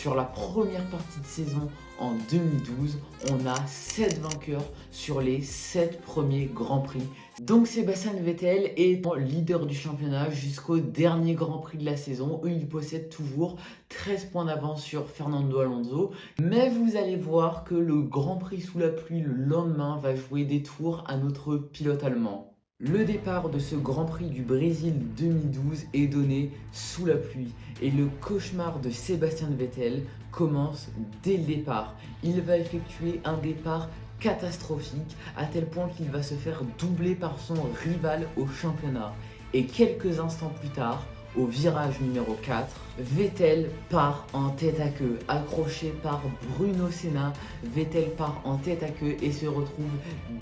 Sur la première partie de saison en 2012, on a 7 vainqueurs sur les 7 premiers Grands Prix. Donc Sébastien Vettel est leader du championnat jusqu'au dernier Grand Prix de la saison où il possède toujours 13 points d'avance sur Fernando Alonso. Mais vous allez voir que le Grand Prix sous la pluie le lendemain va jouer des tours à notre pilote allemand. Le départ de ce Grand Prix du Brésil 2012 est donné sous la pluie et le cauchemar de Sébastien Vettel commence dès le départ. Il va effectuer un départ catastrophique à tel point qu'il va se faire doubler par son rival au championnat. Et quelques instants plus tard, au virage numéro 4, Vettel part en tête à queue, accroché par Bruno Senna. Vettel part en tête à queue et se retrouve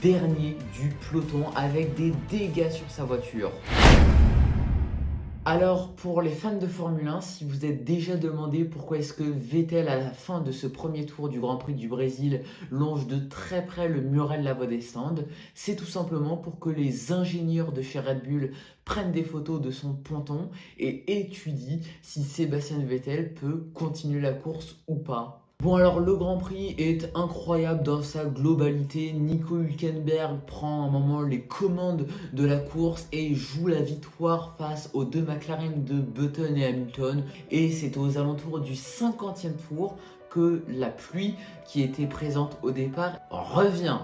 dernier du peloton avec des dégâts sur sa voiture. Alors pour les fans de Formule 1, si vous êtes déjà demandé pourquoi est-ce que Vettel à la fin de ce premier tour du Grand Prix du Brésil longe de très près le muret de la voie des stands, c'est tout simplement pour que les ingénieurs de chez Red Bull prennent des photos de son ponton et étudient si Sébastien Vettel peut continuer la course ou pas. Bon alors le Grand Prix est incroyable dans sa globalité. Nico Hülkenberg prend un moment les commandes de la course et joue la victoire face aux deux McLaren de Button et Hamilton. Et c'est aux alentours du 50e tour que la pluie qui était présente au départ revient.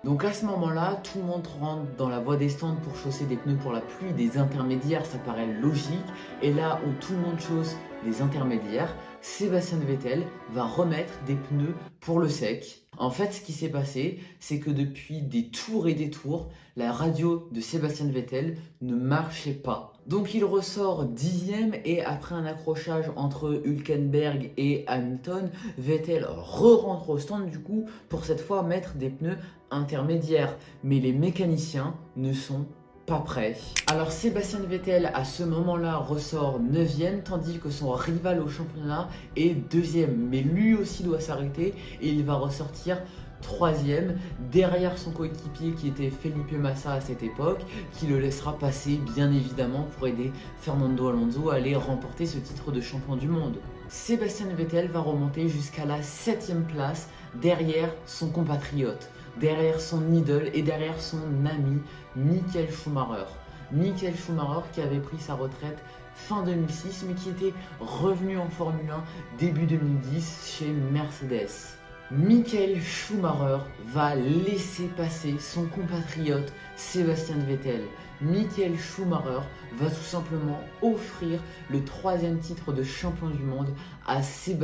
Donc à ce moment-là, tout le monde rentre dans la voie des stands pour chausser des pneus pour la pluie, des intermédiaires, ça paraît logique. Et là où tout le monde chausse des intermédiaires, Sébastien Vettel va remettre des pneus pour le sec. En fait, ce qui s'est passé, c'est que depuis des tours et des tours, la radio de Sébastien Vettel ne marchait pas. Donc il ressort 10e et après un accrochage entre Hülkenberg et Hamilton, Vettel re-rentre au stand du coup pour cette fois mettre des pneus intermédiaires. Mais les mécaniciens ne sont pas prêt. Alors Sébastien Vettel à ce moment-là ressort 9e tandis que son rival au championnat est 2e. Mais lui aussi doit s'arrêter et il va ressortir 3e derrière son coéquipier qui était Felipe Massa à cette époque, qui le laissera passer bien évidemment pour aider Fernando Alonso à aller remporter ce titre de champion du monde. Sébastien Vettel va remonter jusqu'à la 7e place derrière son compatriote, derrière son idole et derrière son ami Michael Schumacher. Michael Schumacher qui avait pris sa retraite fin 2006 mais qui était revenu en Formule 1 début 2010 chez Mercedes. Michael Schumacher va laisser passer son compatriote Sébastien Vettel. Michael Schumacher va tout simplement offrir le 3e titre de champion du monde à Sébastien